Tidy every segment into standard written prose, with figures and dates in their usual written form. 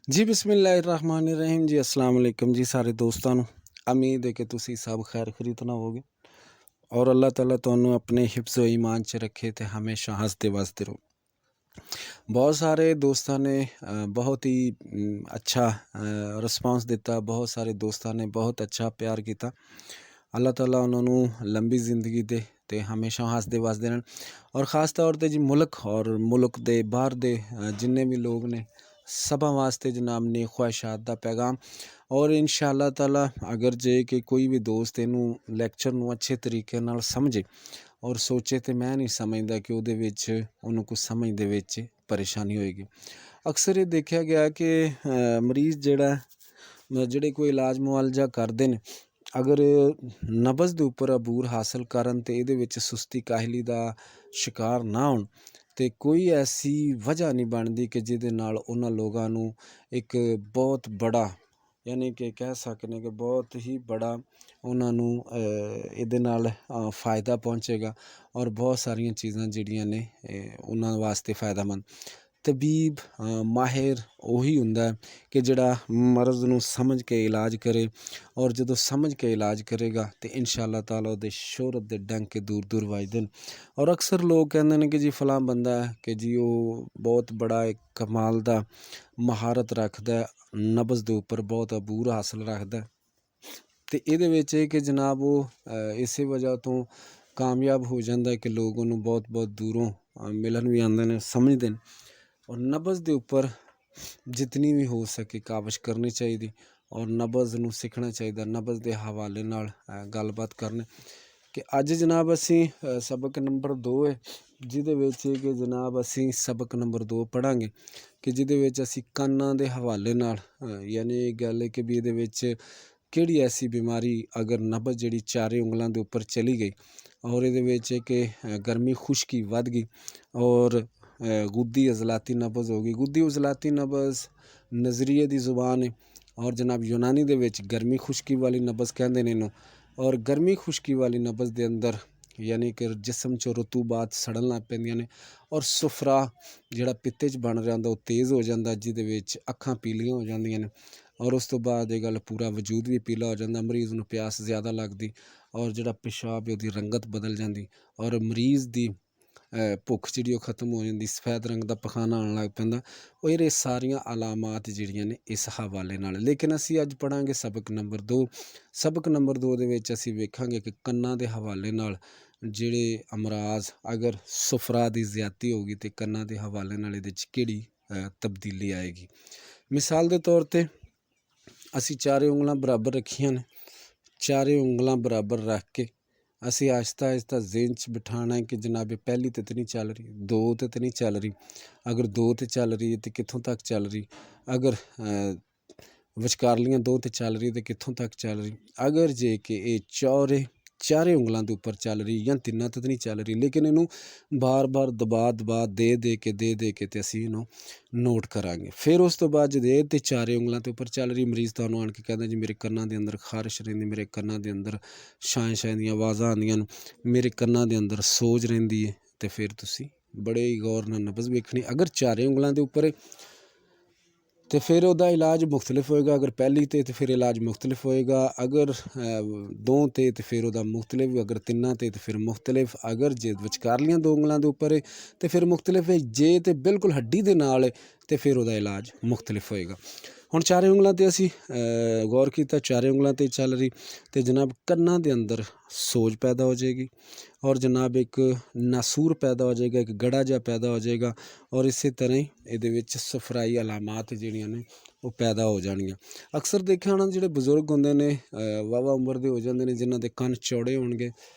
जी बिस्मिल्लाहिर्रहमानिर्रहीम जी अस्सलाम वालेकुम जी सारे दोस्तों ਨੂੰ ਉਮੀਦ ਹੈ ਕਿ ਤੁਸੀਂ ਸਭ ਖੈਰ ਖਰੀਦਣਾ ਹੋਗੇ ਔਰ ਅੱਲਾਹ ਤਾਲਾ ਤੁਹਾਨੂੰ ਆਪਣੇ ਹਿਫਜ਼ ਈਮਾਨ 'ਚ ਰੱਖੇ ਤੇ ਹਮੇਸ਼ਾ ਹੱਸਦੇ ਵਸਦੇ ਰਹੋ। ਬਹੁਤ ਸਾਰੇ ਦੋਸਤਾਂ ਨੇ ਬਹੁਤ ਹੀ ਅੱਛਾ ਰਿਸਪਾਂਸ ਦਿੱਤਾ। ਬਹੁਤ ਸਾਰੇ ਦੋਸਤਾਂ ਨੇ ਬਹੁਤ ਅੱਛਾ ਪਿਆਰ ਕੀਤਾ। ਅੱਲਾਹ ਤਾਲਾ ਉਹਨਾਂ ਨੂੰ ਲੰਬੀ ਜ਼ਿੰਦਗੀ ਦੇ ਤੇ ਹਮੇਸ਼ਾ ਹੱਸਦੇ ਵਸਦੇ ਰਹਿਣ। ਔਰ ख़ास तौर ਤੇ ਜੀ ਮੁਲਕ ਦੇ ਬਾਹਰ ਦੇ ਜਿੰਨੇ ਵੀ ਲੋਕ ਨੇ ਸਭਾਂ ਵਾਸਤੇ ਜਨਾਬ ਨੇ ख्वाहिशात ਦਾ ਪੈਗਾਮ। ਔਰ इंशाअल्लाह ताला अगर जे कि कोई भी दोस्त ਇਹਨੂੰ ਲੈਕਚਰ ਨੂੰ ਅੱਛੇ ਤਰੀਕੇ ਨਾਲ ਸਮਝੇ ਔਰ ਸੋਚੇ ਤੇ ਮੈਂ ਨਹੀਂ ਸਮਝਦਾ ਕਿ ਉਹਦੇ ਵਿੱਚ ਉਹਨੂੰ ਕੁਛ ਸਮਝ ਦੇ ਵਿੱਚ ਪਰੇਸ਼ਾਨੀ ਹੋਏਗੀ। ਅਕਸਰ ਇਹ ਦੇਖਿਆ ਗਿਆ ਕਿ ਮਰੀਜ਼ ਜਿਹੜੇ ਕੋਈ ਇਲਾਜ ਮੁਆਲਜਾ ਕਰਦੇ ਨੇ ਅਗਰ ਨਬਜ਼ ਦੇ ਉੱਪਰ ਅਬੂਰ ਹਾਸਲ ਕਰਨ ਤੇ ਇਹਦੇ ਵਿੱਚ ਸੁਸਤੀ ਕਾਹਲੀ ਦਾ ਸ਼ਿਕਾਰ ਨਾ ਹੋਣ ਤੇ ਕੋਈ ਐਸੀ ਵਜ੍ਹਾ ਨਹੀਂ ਬਣਦੀ ਕਿ ਜਿਹਦੇ ਨਾਲ ਉਹਨਾਂ ਲੋਕਾਂ ਨੂੰ ਇੱਕ ਬਹੁਤ ਬੜਾ ਯਾਨੀ ਕਿ ਕਹਿ ਸਕਦੇ ਕਿ ਬਹੁਤ ਹੀ ਬੜਾ ਉਹਨਾਂ ਨੂੰ ਇਹਦੇ ਨਾਲ फ़ायदा ਪਹੁੰਚੇਗਾ ਔਰ ਬਹੁਤ ਸਾਰੀਆਂ ਚੀਜ਼ਾਂ ਜਿਹੜੀਆਂ ਨੇ ਉਹਨਾਂ ਵਾਸਤੇ फ़ायदेमंद। ਤਬੀਬ ਮਾਹਿਰ ਉਹੀ ਹੁੰਦਾ ਕਿ ਜਿਹੜਾ ਮਰਜ਼ ਨੂੰ ਸਮਝ ਕੇ ਇਲਾਜ ਕਰੇ ਔਰ ਜਦੋਂ ਸਮਝ ਕੇ ਇਲਾਜ ਕਰੇਗਾ ਤੇ इंशाअल्लाह ताला ਉਹਦੇ ਸ਼ੋਹਰਤ ਦੇ ਡੰਕੇ ਦੂਰ ਦੂਰ ਵੱਜਦੇ ਨੇ। ਔਰ ਅਕਸਰ ਲੋਕ ਕਹਿੰਦੇ ਨੇ ਕਿ ਜੀ ਫਲਾਂ ਬੰਦਾ ਹੈ ਕਿ ਜੀ ਉਹ ਬਹੁਤ ਬੜਾ ਇੱਕ ਕਮਾਲ ਦਾ ਮਹਾਰਤ ਰੱਖਦਾ, ਨਬਜ਼ ਦੇ ਉੱਪਰ ਬਹੁਤ ਅਬੂਰ ਹਾਸਲ ਰੱਖਦਾ ਤੇ ਇਹਦੇ ਵਿੱਚ ਇਹ ਕਿ ਜਨਾਬ ਉਹ ਇਸੇ ਵਜ੍ਹਾ ਤੋਂ ਕਾਮਯਾਬ ਹੋ ਜਾਂਦਾ ਕਿ ਲੋਕ ਉਹਨੂੰ ਬਹੁਤ ਬਹੁਤ ਦੂਰੋਂ ਮਿਲਣ ਵੀ ਆਉਂਦੇ ਨੇ, ਸਮਝਦੇ ਨੇ। ਔਰ ਨਬਜ਼ ਦੇ ਉੱਪਰ ਜਿਤਨੀ ਵੀ ਹੋ ਸਕੇ ਕਾਵਿਸ਼ ਕਰਨੀ ਚਾਹੀਦੀ ਔਰ ਨਬਜ਼ ਨੂੰ ਸਿੱਖਣਾ ਚਾਹੀਦਾ। ਨਬਜ਼ ਦੇ ਹਵਾਲੇ ਨਾਲ ਗੱਲਬਾਤ ਕਰਨੀ ਕਿ ਅੱਜ ਜਨਾਬ ਅਸੀਂ ਸਬਕ ਨੰਬਰ 2 ਹੈ ਜਿਹਦੇ ਵਿੱਚ ਕਿ ਜਨਾਬ ਅਸੀਂ ਸਬਕ ਨੰਬਰ 2 ਪੜ੍ਹਾਂਗੇ ਕਿ ਜਿਹਦੇ ਵਿੱਚ ਅਸੀਂ ਕੰਨਾਂ ਦੇ ਹਵਾਲੇ ਨਾਲ ਯਾਨੀ ਇਹ ਗੱਲ ਹੈ ਕਿ ਵੀ ਇਹਦੇ ਵਿੱਚ ਕਿਹੜੀ ਐਸੀ ਬਿਮਾਰੀ ਅਗਰ ਨਬਜ਼ ਜਿਹੜੀ ਚਾਰੇ ਉਂਗਲਾਂ ਦੇ ਉੱਪਰ ਚਲੀ ਗਈ ਔਰ ਇਹਦੇ ਵਿੱਚ ਕਿ ਗਰਮੀ ਖੁਸ਼ਕੀ ਵੱਧ ਗਈ ਔਰ गुद्दी अज़लाती नब्ज़ हो गई। गुद्दी अज़लाती नब्ज़ नज़रिए की ज़ुबान है और जनाब यूनानी दे विच गर्मी खुश्की वाली नब्ज़ कहते हैं इन्हूं। और गर्मी खुश्की वाली नब्ज़ के अंदर यानी कि जिसम चो रतूबात सड़न लग पैंदियां ने और सुफरा जिहड़ा पित्ते च बन रहा होंदा वो तेज़ हो जाता, जिहदे विच अखां पीलियां हो जांदियां ने और उस तो बाद ये गल पूरा वजूद भी पीला हो जाता। मरीज़ नूं प्यास ज़्यादा लगती और जिहड़ा पेशाब है उसकी रंगत बदल जाती और मरीज़ की भुख जी खत्म हो जाती, सफेद रंग का पखाना आने लग पैंदा। और ये सारिया अलामात जिहड़ियां ने इस हवाले नाल। लेकिन असी अज पढ़ांगे सबक नंबर 2। सबक नंबर 2 दे विच असी वेखांगे कि कन्नां दे हवाले नाल जिहड़े अमराज अगर सुफरा की ज़्यादती होगी तो कन्नां दे हवाले नाल इहदे च किहड़ी तब्दीली आएगी। मिसाल के तौर पर असी चारे उंगलां बराबर रखियां ने, चारे उंगलां बराबर रख के असी आहिस्ता आहिस्ता ज़हन च बिठाना है कि जनाब पहली तो नहीं चल रही, 2 तो नहीं चल रही। अगर 2 तो चल रही है तो कित्थों तक चल रही, अगर विचकारलियां 2 तो चल रही तो कित्थों तक चल रही। अगर जे कि ये चारे उंगलों के उपर चल रही या 3 तो नहीं चल रही लेकिन इनू बार बार दबा दे के ते असी इनू नोट करांगे। फिर उस तो बाद जो तो चारे उंगलों के उपर चल रही मरीज़ तुहानूं आण के कहता जी मेरे कन्नां दे अंदर खारिश रहिंदी, मेरे कन्नां दे अंदर छाएं दी आवाज़ां आंदियां, मेरे कन्नां दे अंदर सोज रहिंदी है तो फिर तुसी बड़े ही गौर नाल नब्ज़ वेखनी। अगर चारे उंगलों के उपर तो फिर वह इलाज मुख्तलिफ होएगा। अगर पहली तो फिर इलाज मुख्तलिफ होएगा, अगर 2 तो फिर वह मुख्तलिफ, अगर 3 तो फिर मुख्तलिफ, अगर जे विचकारलियां 2 उंगलों के उपर है तो फिर मुख्तलिफ है, जे तो बिल्कुल हड्डी के नाल है तो फिर वह इलाज मुख्तलिफ होएगा। हुण चारे उंगलों ते असी गौर किया, चारे उंगलों ते चल रही तो जनाब कन्नां दे अंदर सोज पैदा हो जाएगी और जनाब एक नासूर पैदा हो जाएगा, एक गड़ा जा पैदा हो जाएगा और इस तरह ही ये सफराई अलामात जिहड़ियां ने वो पैदा हो जाएंगे। अक्सर देखा होना जिहड़े बजुर्ग होंदे ने वाहवा उम्र के हो जाते हैं, जिन्हां दे कंन चौड़े होणगे,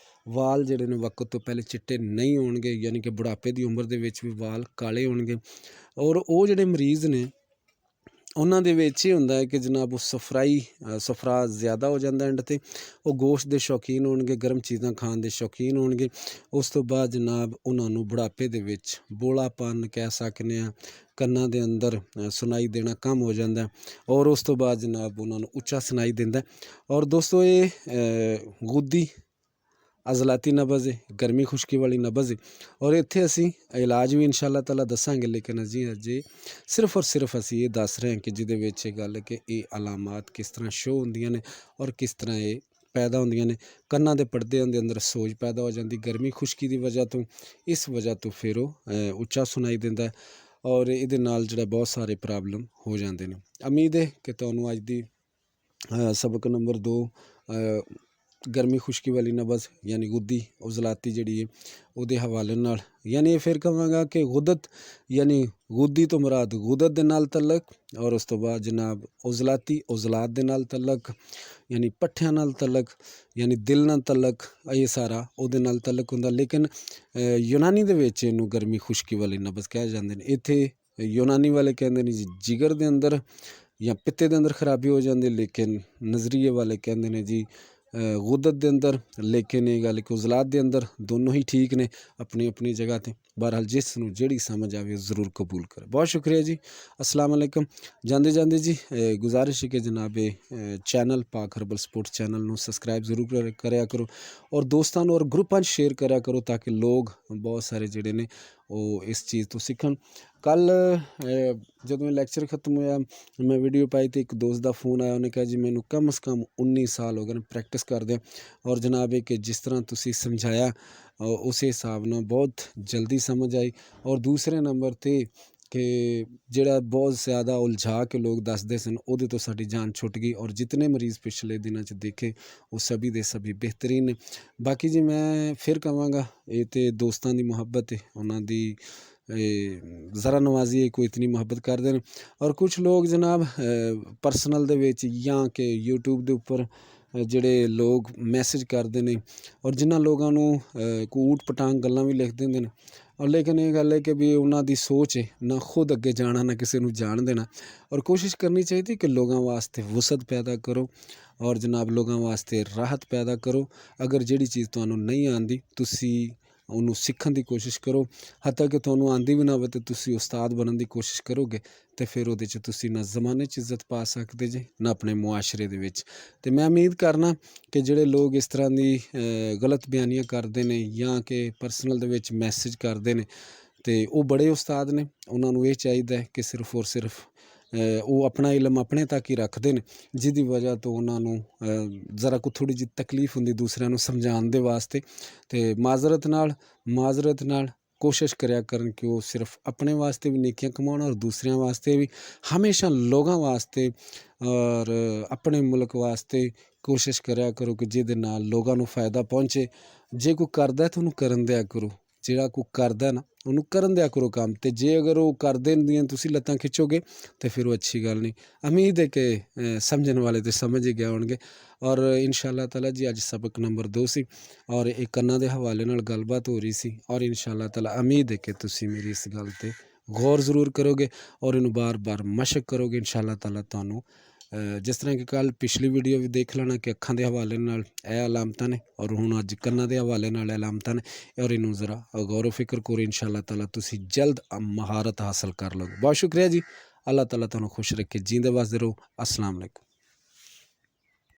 वाल जिहड़े ने वक्त तो पहले चिट्टे नहीं होणगे यानी कि बुढ़ापे की उम्र के भी वाल काले होणगे और वो जिहड़े मरीज़ ने उन्हां दे विच ये हुंदा है कि जनाब सफरा ज़्यादा हो जाता एंड ते वो गोश्त के शौकीन होणगे, गर्म चीज़ां खाण के शौकीन होणगे। उस तो बाद जनाब उन्होंने बुढ़ापे दे विच बोलापन कह सकते हैं, कन्नां दे अंदर सुनाई देना कम हो जाता है और उस तो बाद जनाब उन्होंने उच्चा सुनाई देंदा। और दोस्तों ये गुद्दी ਅਜ਼ਲਾਤੀ ਨਬਜ਼ ਹੈ, ਗਰਮੀ ਖੁਸ਼ਕੀ ਵਾਲੀ ਨਬਜ਼ ਹੈ। ਔਰ ਇੱਥੇ ਅਸੀਂ ਇਲਾਜ ਵੀ ਇਨਸ਼ਾ ਅੱਲਾਹ ਤਾਲਾ ਦੱਸਾਂਗੇ, ਲੇਕਿਨ ਅਜੇ ਸਿਰਫ ਔਰ ਸਿਰਫ ਅਸੀਂ ਇਹ ਦੱਸ ਰਹੇ ਹਾਂ ਕਿ ਜਿਹਦੇ ਵਿੱਚ ਇਹ ਗੱਲ ਹੈ ਕਿ ਇਹ ਅਲਾਮਾਤ ਕਿਸ ਤਰ੍ਹਾਂ ਸ਼ੋ ਹੁੰਦੀਆਂ ਨੇ ਔਰ ਕਿਸ ਤਰ੍ਹਾਂ ਇਹ ਪੈਦਾ ਹੁੰਦੀਆਂ ਨੇ। ਕੰਨਾਂ ਦੇ ਪਰਦਿਆਂ ਦੇ ਅੰਦਰ ਸੋਜ ਪੈਦਾ ਹੋ ਜਾਂਦੀ ਗਰਮੀ ਖੁਸ਼ਕੀ ਦੀ ਵਜ੍ਹਾ ਤੋਂ, ਇਸ ਵਜ੍ਹਾ ਤੋਂ ਫਿਰ ਉਹ ਉੱਚਾ ਸੁਣਾਈ ਦਿੰਦਾ ਔਰ ਇਹਦੇ ਨਾਲ ਜਿਹੜਾ ਬਹੁਤ ਸਾਰੇ ਪ੍ਰੋਬਲਮ ਹੋ ਜਾਂਦੇ ਨੇ। ਉਮੀਦ ਹੈ ਕਿ ਤੁਹਾਨੂੰ ਅੱਜ ਦੀ ਸਬਕ ਨੰਬਰ 2 ਗਰਮੀ ਖੁਸ਼ਕੀ ਵਾਲੀ ਨਬਜ਼ ਯਾਨੀ ਗੁੱਦੀ ਉਜ਼ਲਾਤੀ ਜਿਹੜੀ ਹੈ ਉਹਦੇ ਹਵਾਲੇ ਨਾਲ, ਯਾਨੀ ਇਹ ਫਿਰ ਕਹਾਂਗਾ ਕਿ ਗੁੱਦਤ ਯਾਨੀ ਗੁੱਦੀ ਤੋਂ ਮੁਰਾਦ ਗੁੱਦਤ ਦੇ ਨਾਲ ਤਲਕ, ਔਰ ਉਸ ਤੋਂ ਬਾਅਦ ਜਨਾਬ ਉਜ਼ਲਾਤੀ ਉਜ਼ਲਾਤ ਦੇ ਨਾਲ ਤਲਕ ਯਾਨੀ ਪੱਠਿਆਂ ਨਾਲ ਤਲਕ, ਯਾਨੀ ਦਿਲ ਨਾਲ ਤਲਕ, ਇਹ ਸਾਰਾ ਉਹਦੇ ਨਾਲ ਤਲਕ ਹੁੰਦਾ। ਲੇਕਿਨ ਯੂਨਾਨੀ ਦੇ ਵਿੱਚ ਇਹਨੂੰ ਗਰਮੀ ਖੁਸ਼ਕੀ ਵਾਲੀ ਨਬਜ਼ ਕਹਿ ਜਾਂਦੇ ਨੇ। ਇੱਥੇ ਯੂਨਾਨੀ ਵਾਲੇ ਕਹਿੰਦੇ ਨੇ ਜੀ ਜਿਗਰ ਦੇ ਅੰਦਰ ਜਾਂ ਪਿੱਤੇ ਦੇ ਅੰਦਰ ਖਰਾਬੀ ਹੋ ਜਾਂਦੀ, ਲੇਕਿਨ ਨਜ਼ਰੀਏ ਵਾਲੇ ਕਹਿੰਦੇ ਨੇ ਜੀ ਗੁੱਦਤ ਦੇ ਅੰਦਰ। ਲੇਕਿਨ ਇਹ ਗੱਲ ਕਿ ਉਜ਼ਲਾਤ ਦੇ ਅੰਦਰ ਦੋਨੋਂ ਹੀ ਠੀਕ ਨੇ ਆਪਣੀ ਆਪਣੀ ਜਗ੍ਹਾ 'ਤੇ। ਬਹਰਹਾਲ ਜਿਸ ਨੂੰ ਜਿਹੜੀ ਸਮਝ ਆਵੇ ਜ਼ਰੂਰ ਕਬੂਲ ਕਰੇ। ਬਹੁਤ ਸ਼ੁਕਰੀਆ ਜੀ, अस्सलाम वालेकुम। ਜਾਂਦੇ ਜਾਂਦੇ ਜੀ ਗੁਜ਼ਾਰਿਸ਼ ਹੈ ਕਿ ਜਨਾਬ ਚੈਨਲ ਪਾਕ ਹਰਬਲ ਸਪੋਰਟਸ ਚੈਨਲ ਨੂੰ ਸਬਸਕ੍ਰਾਈਬ ਜ਼ਰੂਰ ਕਰਿਆ ਕਰੋ ਔਰ ਦੋਸਤਾਂ ਨੂੰ ਔਰ ਗਰੁੱਪਾਂ 'ਚ ਸ਼ੇਅਰ ਕਰਿਆ ਕਰੋ ਤਾਂ ਕਿ ਲੋਕ ਬਹੁਤ ਸਾਰੇ ਜਿਹੜੇ ਨੇ ਉਹ ਇਸ ਚੀਜ਼ ਤੋਂ ਸਿੱਖਣ। ਕੱਲ੍ਹ ਜਦੋਂ ਇਹ ਲੈਕਚਰ ਖਤਮ ਹੋਇਆ ਮੈਂ ਵੀਡੀਓ ਪਾਈ ਤੇ ਇੱਕ ਦੋਸਤ ਦਾ फ़ੋਨ ਆਇਆ, ਉਹਨੇ ਕਿਹਾ ਜੀ ਮੈਨੂੰ ਕਮ ਸੇ ਕਮ 19 ਸਾਲ ਹੋ ਗਏ ਨੇ ਪ੍ਰੈਕਟਿਸ ਕਰਦੇ ਔਰ ਜਨਾਬ ਇਹ ਕਿ ਜਿਸ ਤਰ੍ਹਾਂ ਤੁਸੀਂ ਸਮਝਾਇਆ ਉਸੇ ਹਿਸਾਬ ਨਾਲ ਬਹੁਤ ਜਲਦੀ ਸਮਝ ਆਈ। ਔਰ ਦੂਸਰੇ ਨੰਬਰ 'ਤੇ ਕਿ ਜਿਹੜਾ ਬਹੁਤ ਜ਼ਿਆਦਾ ਉਲਝਾ ਕੇ ਲੋਕ ਦੱਸਦੇ ਸਨ ਉਹਦੇ ਤੋਂ ਸਾਡੀ ਜਾਨ ਛੁੱਟ ਗਈ ਔਰ ਜਿਤਨੇ ਮਰੀਜ਼ ਪਿਛਲੇ ਦਿਨਾਂ 'ਚ ਦੇਖੇ ਉਹ ਸਭੀ ਦੇ ਸਭੀ ਬਿਹਤਰੀਨ ਨੇ। ਬਾਕੀ ਜੀ ਮੈਂ ਫਿਰ ਕਹਾਂਗਾ ਇਹ ਤੇ ਦੋਸਤਾਂ ਦੀ ਮੁਹੱਬਤ ਹੈ, ਉਹਨਾਂ ਦੀ ज़रा नवाजी है, कोई इतनी मोहब्बत करते हैं। और कुछ लोग जनाब परसनल दे विच या कि यूट्यूब के उपर ਜਿਹੜੇ ਲੋਕ ਮੈਸੇਜ ਕਰਦੇ ਨੇ ਔਰ ਜਿਨ੍ਹਾਂ ਲੋਕਾਂ ਨੂੰ ਊਟ ਪਟਾਂਗ ਗੱਲਾਂ ਵੀ ਲਿਖ ਦਿੰਦੇ ਨੇ। ਔਰ ਲੇਕਿਨ ਇਹ ਗੱਲ ਹੈ ਕਿ ਵੀ ਉਹਨਾਂ ਦੀ ਸੋਚ ਹੈ ਨਾ ਖੁਦ ਅੱਗੇ ਜਾਣਾ ਨਾ ਕਿਸੇ ਨੂੰ ਜਾਣ ਦੇਣਾ। ਔਰ ਕੋਸ਼ਿਸ਼ ਕਰਨੀ ਚਾਹੀਦੀ ਕਿ ਲੋਕਾਂ ਵਾਸਤੇ ਵਸਅਤ ਪੈਦਾ ਕਰੋ ਔਰ ਜਨਾਬ ਲੋਕਾਂ ਵਾਸਤੇ ਰਾਹਤ ਪੈਦਾ ਕਰੋ। ਅਗਰ ਜਿਹੜੀ ਚੀਜ਼ ਤੁਹਾਨੂੰ ਨਹੀਂ ਆਉਂਦੀ ਤੁਸੀਂ ਉਹਨੂੰ ਸਿੱਖਣ ਦੀ ਕੋਸ਼ਿਸ਼ ਕਰੋ, ਹੱਤਾਂ ਕਿ ਤੁਹਾਨੂੰ ਆਉਂਦੀ ਵੀ ਨਾ ਹੋਵੇ ਤਾਂ ਤੁਸੀਂ ਉਸਤਾਦ ਬਣਨ ਦੀ ਕੋਸ਼ਿਸ਼ ਕਰੋਗੇ ਤੇ ਫਿਰ ਉਹਦੇ 'ਚ ਤੁਸੀਂ ਨਾ ਜ਼ਮਾਨੇ 'ਚ ਇੱਜ਼ਤ ਪਾ ਸਕਦੇ ਜੇ ਨਾ ਆਪਣੇ ਮੁਆਸ਼ਰੇ ਦੇ ਵਿੱਚ। ਤੇ ਮੈਂ ਉਮੀਦ ਕਰਨਾ ਕਿ ਜਿਹੜੇ ਲੋਕ ਇਸ ਤਰ੍ਹਾਂ ਦੀ ਗਲਤ ਬਿਆਨੀਆਂ ਕਰਦੇ ਨੇ ਜਾਂ ਕਿ ਪਰਸਨਲ ਦੇ ਵਿੱਚ ਮੈਸੇਜ ਕਰਦੇ ਨੇ ਤੇ ਉਹ ਬੜੇ ਉਸਤਾਦ ਨੇ, ਉਹਨਾਂ ਨੂੰ ਇਹ ਚਾਹੀਦਾ ਹੈ ਕਿ ਸਿਰਫ ਔਰ ਸਿਰਫ ਉਹ ਆਪਣਾ ਇਲਮ ਆਪਣੇ ਤੱਕ ਹੀ ਰੱਖਦੇ ਨੇ, ਜਿਹਦੀ ਵਜ੍ਹਾ ਤੋਂ ਉਹਨਾਂ ਨੂੰ ਜ਼ਰਾ ਕੁ ਥੋੜ੍ਹੀ ਜਿਹੀ ਤਕਲੀਫ ਹੁੰਦੀ ਦੂਸਰਿਆਂ ਨੂੰ ਸਮਝਾਉਣ ਦੇ ਵਾਸਤੇ। ਤੇ ਮਾਜ਼ਰਤ ਨਾਲ ਕੋਸ਼ਿਸ਼ ਕਰਿਆ ਕਰਨ ਕਿ ਉਹ ਸਿਰਫ ਆਪਣੇ ਵਾਸਤੇ ਵੀ ਨੇਕੀਆਂ ਕਮਾਉਣ ਔਰ ਦੂਸਰਿਆਂ ਵਾਸਤੇ ਵੀ, ਹਮੇਸ਼ਾ ਲੋਕਾਂ ਵਾਸਤੇ ਔਰ ਆਪਣੇ ਮੁਲਕ ਵਾਸਤੇ ਕੋਸ਼ਿਸ਼ ਕਰਿਆ ਕਰੋ ਕਿ ਜਿਹਦੇ ਨਾਲ ਲੋਕਾਂ ਨੂੰ फ़ायदा ਪਹੁੰਚੇ। ਜੇ ਕੋਈ ਕਰਦਾ ਤਾਂ ਉਹਨੂੰ ਕਰਨ ਦਿਆ ਕਰੋ, ਜਿਹੜਾ ਕੋਈ ਕਰਦਾ ਨਾ ਉਹਨੂੰ ਕਰਨ ਦਿਆ ਕਰੋ ਕੰਮ। ਤੇ ਜੇ ਅਗਰ ਉਹ ਕਰਦੇ ਦੀਆਂ ਤੁਸੀਂ ਲੱਤਾਂ ਖਿੱਚੋਗੇ ਤਾਂ ਫਿਰ ਉਹ ਅੱਛੀ ਗੱਲ ਨਹੀਂ। ਉਮੀਦ ਹੈ ਕਿ ਸਮਝਣ ਵਾਲੇ ਤਾਂ ਸਮਝ ਹੀ ਗਏ ਹੋਣਗੇ। ਔਰ ਇਨਸ਼ਾ ਅੱਲਾਹ ਤਾਲਾ ਜੀ ਅੱਜ ਸਬਕ ਨੰਬਰ 2 ਸੀ ਔਰ ਇਹ ਕੰਨਾਂ ਦੇ ਹਵਾਲੇ ਨਾਲ ਗੱਲਬਾਤ ਹੋ ਰਹੀ ਸੀ ਔਰ ਇਨਸ਼ਾ ਅੱਲਾਹ ਤਾਲਾ ਉਮੀਦ ਹੈ ਕਿ ਤੁਸੀਂ ਮੇਰੀ ਇਸ ਗੱਲ 'ਤੇ ਗੌਰ ਜ਼ਰੂਰ ਕਰੋਗੇ ਔਰ ਇਹਨੂੰ ਬਾਰ-ਬਾਰ ਮਸ਼ਕ ਕਰੋਗੇ। ਇਨਸ਼ਾ ਅੱਲਾਹ ਤਾਲਾ ਤੁਹਾਨੂੰ ਜਿਸ ਤਰ੍ਹਾਂ ਕਿ ਕੱਲ੍ਹ ਪਿਛਲੀ ਵੀਡੀਓ ਵੀ ਦੇਖ ਲੈਣਾ ਕਿ ਅੱਖਾਂ ਦੇ ਹਵਾਲੇ ਨਾਲ ਇਹ ਅਲਾਮਤਾਂ ਨੇ ਔਰ ਹੁਣ ਅੱਜ ਕੰਨਾਂ ਦੇ ਹਵਾਲੇ ਨਾਲ ਅਲਾਮਤਾਂ ਨੇ ਔਰ ਇਹਨੂੰ ਜ਼ਰਾ ਗੌਰ ਫਿਕਰ ਕਰੋ। ਇਨਸ਼ਾ ਅੱਲਾਹ ਤਾਲਾ ਤੁਸੀਂ ਜਲਦ ਮਹਾਰਤ ਹਾਸਲ ਕਰ ਲਓਗੇ। ਬਹੁਤ ਸ਼ੁਕਰੀਆ ਜੀ, ਅੱਲਾਹ ਤਾਲਾ ਤੁਹਾਨੂੰ ਖੁਸ਼ ਰੱਖੇ, ਜੀਂਦੇ ਵਸਦੇ ਰਹੋ। अस्सलाम वालेकुम।